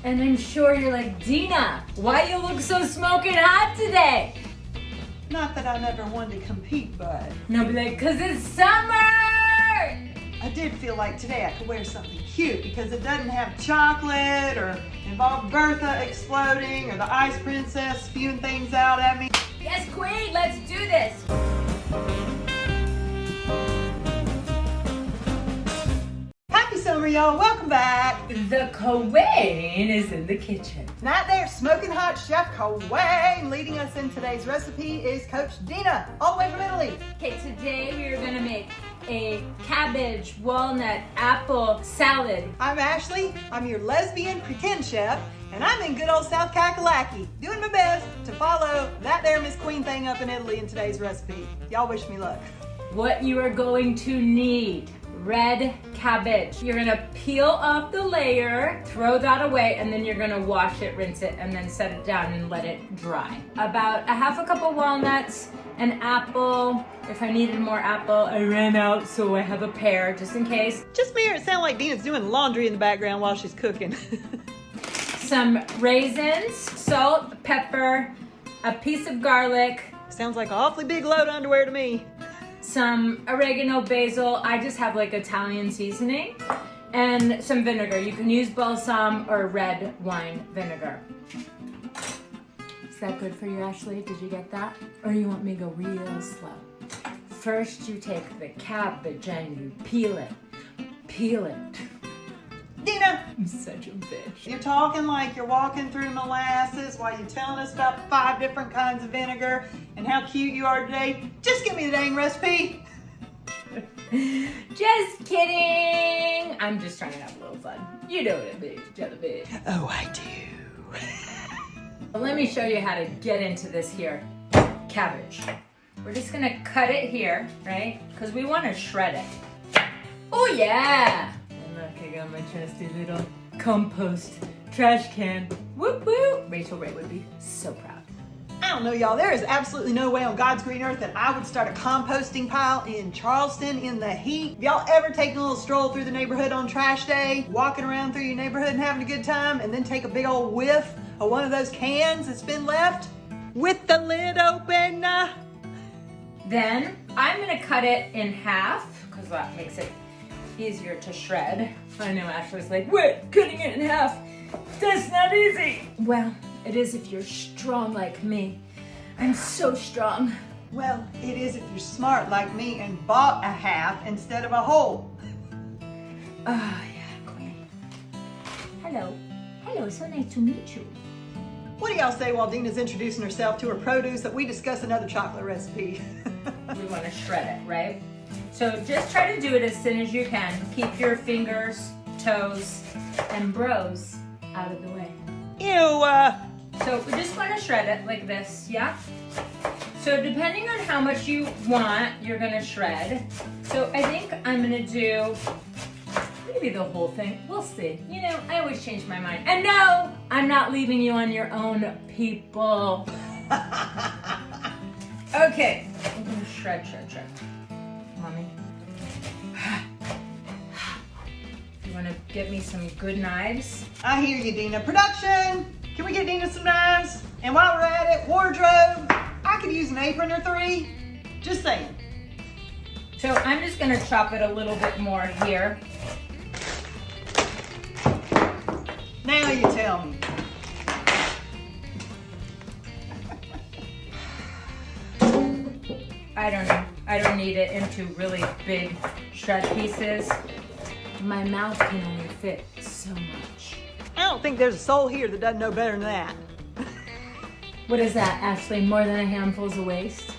And I'm sure you're like, Dena, why you look so smoking hot today? Not that I never wanted to compete, bud. No, be like, cause it's summer! I did feel like today I could wear something cute because it doesn't have chocolate or involve Bertha exploding or the ice princess spewing things out at me. Yes, queen, let's do this. Happy summer, y'all. Welcome back. The ka-WEEN is in the kitchen. Not there, smoking hot chef ka-WEEN. Leading us in today's recipe is Coach Dena, all the way from Italy. Okay, today we are gonna make a cabbage, walnut, apple salad. I'm Ashley. I'm your lesbian pretend chef, and I'm in good old South Kakalaki, doing my best to follow that there Miss Queen thing up in Italy in today's recipe. Y'all wish me luck. What you are going to need: red cabbage. You're gonna peel off the layer, throw that away, and then you're gonna wash it, rinse it, and then set it down and let it dry. About a half a cup of walnuts, an apple. If I needed more apple, I ran out, so I have a pear just in case. Just me, or it sounds like Dena's doing laundry in the background while she's cooking. Some raisins, salt, pepper, a piece of garlic, Sounds like an awfully big load of underwear to me. some oregano, basil. I just have like Italian seasoning, and some vinegar. You can use balsam or red wine vinegar. Is that good for you, Ashley? Did you get that? Or you want me to go real slow? First, you take the cabbage and you peel it. Peel it. Dena, I'm such a bitch. you're talking like you're walking through molasses while you're telling us about 5 different kinds of vinegar and how cute you are today. Just give me the dang recipe. Just kidding. I'm just trying to have a little fun. You know what it is, jelly. Oh, I do. Let me show you how to get into this here cabbage. We're just gonna cut it here, right? Because we want to shred it. Oh yeah! And look, I got my trusty little compost trash can. Whoop whoop! Rachel Ray would be so proud. I don't know, y'all. There is absolutely no way on God's green earth that I would start a composting pile in Charleston in the heat. Have y'all ever taken a little stroll through the neighborhood on trash day, walking around through your neighborhood and having a good time, and then take a big old whiff of one of those cans that's been left with the lid open? Then I'm gonna cut it in half because that makes it easier to shred. I know Ashley's like, wait, cutting it in half, that's not easy. Well, it is if you're strong like me. I'm so strong. Well, it is if you're smart like me and bought a half instead of a whole. Oh yeah, queen. Hello. Hello, so nice to meet you. What do y'all say while Dena's introducing herself to her produce that we discuss another chocolate recipe? We want to shred it, right? So just try to do it as thin as you can. Keep your fingers, toes, and bros out of the way. Ew, So we just want to shred it like this, yeah? So depending on how much you want, you're gonna shred. So I think I'm gonna do maybe the whole thing. We'll see. You know, I always change my mind. And no, I'm not leaving you on your own, people. Okay, I'm gonna shred. Mommy. You wanna get me some good knives? I hear you, Dena. Production, can we get Dena some knives? And while we're at it, wardrobe, I could use an apron or 3. Just saying. So I'm just gonna chop it a little bit more here. Now you tell me. I don't know. I don't need it into really big shred pieces. My mouth can only fit so much. I don't think there's a soul here that doesn't know better than that. What is that, Ashley? More than a handful's a waste?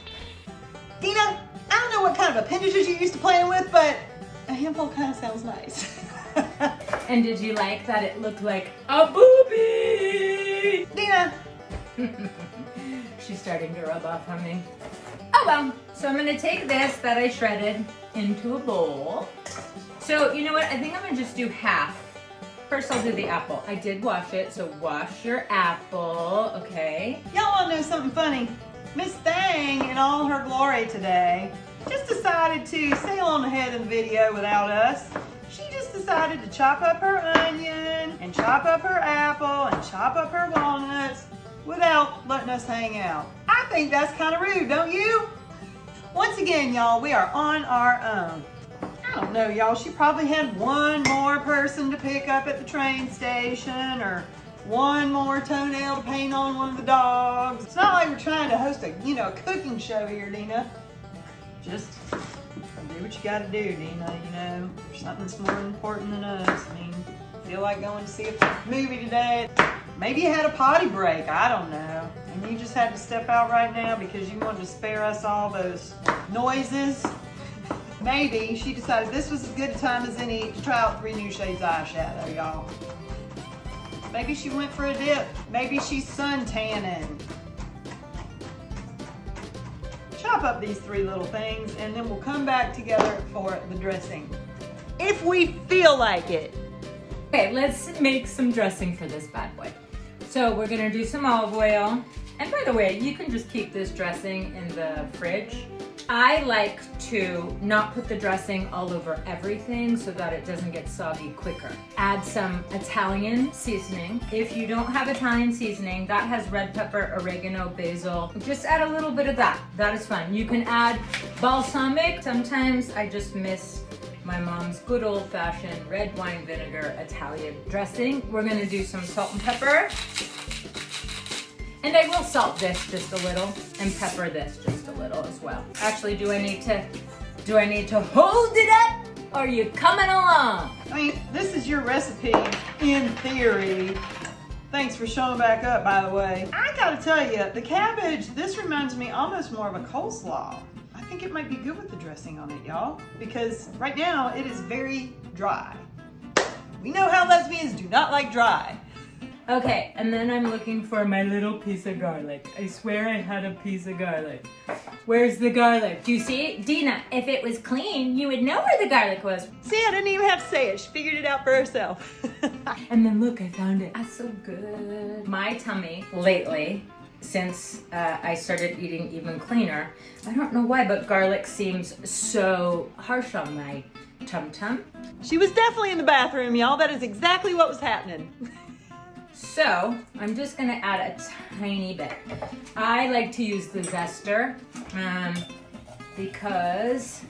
Dena, I don't know what kind of appendages you're used to playing with, but a handful kind of sounds nice. And did you like that it looked like a boobie? Dena! She's starting to rub off on me. Oh well, so I'm gonna take this that I shredded into a bowl. So you know what, I think I'm gonna just do half. First I'll do the apple. I did wash it, so wash your apple, okay? Y'all wanna know something funny? Miss Thang, in all her glory today, just decided to sail on ahead in the video without us. She just decided to chop up her onion and chop up her apple chop up her walnuts without letting us hang out. I think that's kind of rude, don't you? Once again, y'all, we are on our own. I don't know, y'all. She probably had one more person to pick up at the train station or one more toenail to paint on one of the dogs. It's not like we're trying to host a, cooking show here, Dena. Just do what you gotta do, Dena, There's something that's more important than us. I mean, feel like going to see a movie today. Maybe you had a potty break, I don't know. And you just had to step out right now because you wanted to spare us all those noises. Maybe she decided this was as good a time as any to try out 3 new shades of eyeshadow, y'all. Maybe she went for a dip. Maybe she's sun tanning. Chop up these 3 little things and then we'll come back together for the dressing. If we feel like it. Okay, let's make some dressing for this bad boy. So we're gonna do some olive oil. And by the way, you can just keep this dressing in the fridge. I like to not put the dressing all over everything so that it doesn't get soggy quicker. Add some Italian seasoning. If you don't have Italian seasoning, that has red pepper, oregano, basil. Just add a little bit of that. That is fun. You can add balsamic. Sometimes I just miss my mom's good old-fashioned red wine vinegar Italian dressing. We're gonna do some salt and pepper. And I will salt this just a little and pepper this just a little as well. Actually, do I need to hold it up? Or are you coming along? I mean, this is your recipe in theory. Thanks for showing back up, by the way. I gotta tell you, the cabbage, this reminds me almost more of a coleslaw. I think it might be good with the dressing on it, y'all, because right now it is very dry. We know how lesbians do not like dry. Okay, and then I'm looking for my little piece of garlic. I swear I had a piece of garlic. Where's the garlic? Do you see it? Dena, if it was clean, you would know where the garlic was. See, I didn't even have to say it. She figured it out for herself. And then look, I found it. That's so good. My tummy lately, since I started eating even cleaner, I don't know why, but garlic seems so harsh on my tum-tum. She was definitely in the bathroom, y'all. That is exactly what was happening. So, I'm just gonna add a tiny bit. I like to use the zester because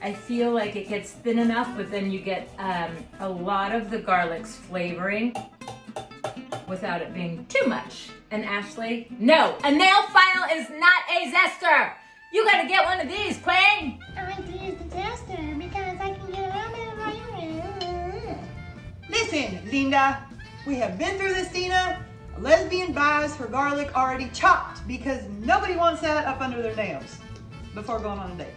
I feel like it gets thin enough, but then you get a lot of the garlic's flavoring without it being too much. And Ashley, no, a nail file is not a zester. You gotta get one of these, Queen. I like to use the zester because I can get around it right. Listen, Linda. We have been through this, Dena. A lesbian buys her garlic already chopped because nobody wants that up under their nails before going on a date.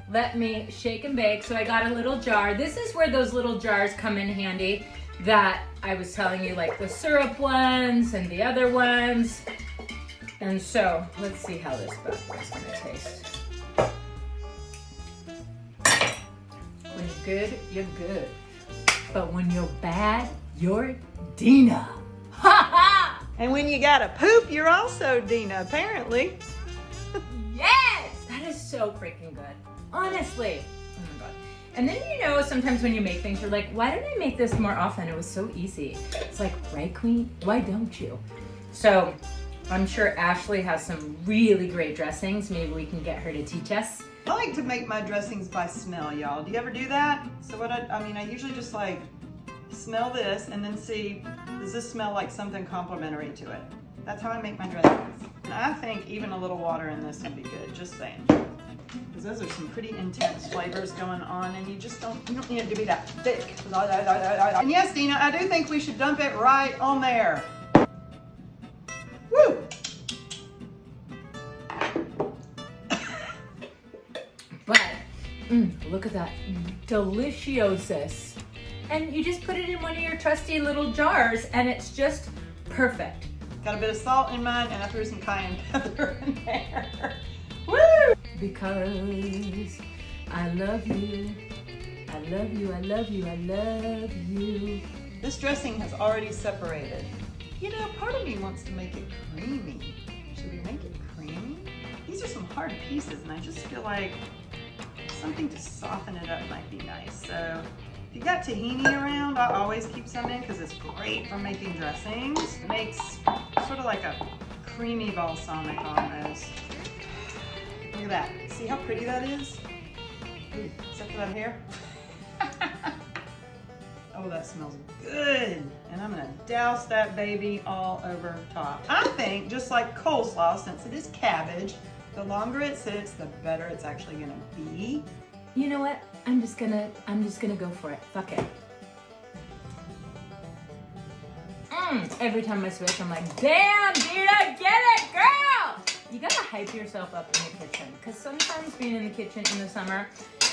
Let me shake and bake. So I got a little jar. This is where those little jars come in handy that I was telling you, like the syrup ones and the other ones. And so let's see how this bad boy's gonna taste. When you're good, you're good. But when you're bad, you're Dena. Ha ha! And when you gotta poop, you're also Dena, apparently. Yes! That is so freaking good. Honestly. Oh my god. And then, sometimes when you make things, you're like, why didn't I make this more often? It was so easy. It's like, right, Queen? Why don't you? So, I'm sure Ashley has some really great dressings. Maybe we can get her to teach us. I like to make my dressings by smell, y'all. Do you ever do that? So I usually just like smell this and then see, does this smell like something complimentary to it? That's how I make my dressings. And I think even a little water in this would be good, just saying. Because those are some pretty intense flavors going on and you don't need it to be that thick. And yes, Dena, I do think we should dump it right on there. Woo! But, look at that deliciosis. And you just put it in one of your trusty little jars and it's just perfect. Got a bit of salt in mine and I threw some cayenne pepper in there. Woo! Because I love you. I love you, I love you, I love you. This dressing has already separated. Part of me wants to make it creamy. Should we make it creamy? These are some hard pieces and I just feel like something to soften it up might be nice. So If you got tahini around, I always keep some in because it's great for making dressings. It makes sort of like a creamy balsamic almost. Look at that. See how pretty that is? Ooh, except for that hair. Oh, that smells good. And I'm gonna douse that baby all over top. I think, just like coleslaw, since it is cabbage, the longer it sits, the better it's actually gonna be. You know what? I'm just gonna go for it. Fuck it. Every time I switch, I'm like, damn, Dena, get it, girl! You gotta hype yourself up in the kitchen, because sometimes being in the kitchen in the summer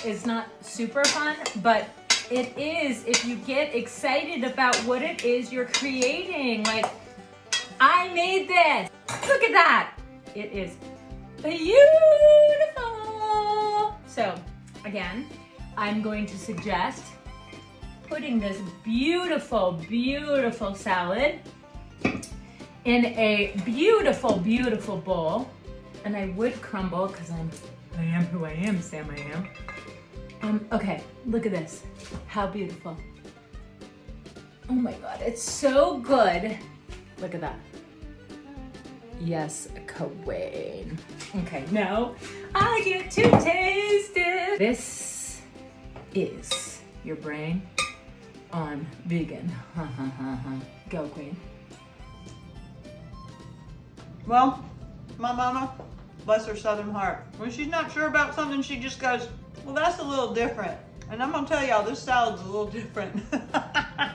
is not super fun, but it is if you get excited about what it is you're creating. Like, I made this. Look at that. It is beautiful. So, again, I'm going to suggest putting this beautiful, beautiful salad in a beautiful, beautiful bowl. And I would crumble because I am who I am, Sam, I am. Okay, look at this. How beautiful. Oh my God, it's so good. Look at that. Yes, ka-WEEN. Okay, now I get to taste it. This is your brain on vegan. Go, Queen. Well, my mama, bless her southern heart, when she's not sure about something, she just goes, well, that's a little different. And I'm gonna tell y'all, this salad's a little different. I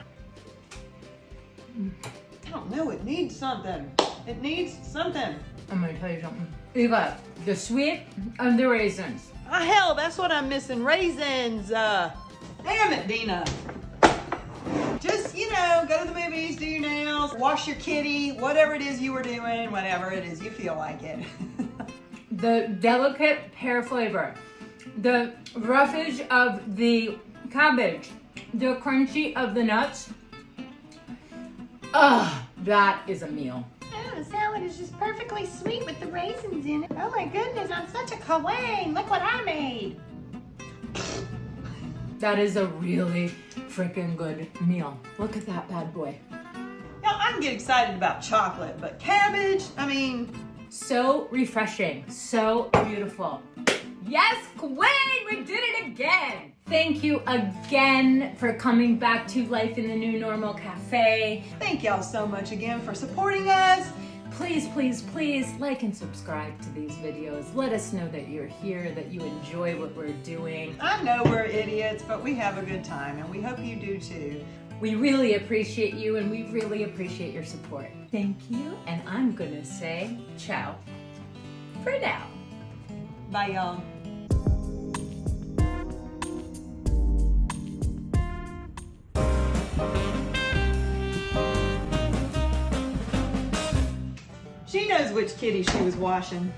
don't know, it needs something. It needs something. I'm gonna tell you something. You got the sweet and the raisins. Ah, hell, that's what I'm missing, raisins. Damn it, Dena. Just, you know, go to the movies, do your nails, wash your kitty, whatever it is you were doing, whatever it is you feel like it. The delicate pear flavor, the roughage of the cabbage, the crunchy of the nuts. Ah, that is a meal. Oh, the salad is just perfectly sweet with the raisins in it. Oh my goodness, I'm such a ka-WEEN. Look what I made. That is a really freaking good meal. Look at that bad boy. Now, I can get excited about chocolate, but cabbage, I mean... So refreshing, so beautiful. Yes, ka-WEEN, we did it again. Thank you again for coming back to Life in the New Normal Cafe. Thank y'all so much again for supporting us. Please, please, please like and subscribe to these videos. Let us know that you're here, that you enjoy what we're doing. I know we're idiots, but we have a good time, and we hope you do too. We really appreciate you, and we really appreciate your support. Thank you, and I'm gonna say ciao for now. Bye, y'all. She knows which kitty she was washing.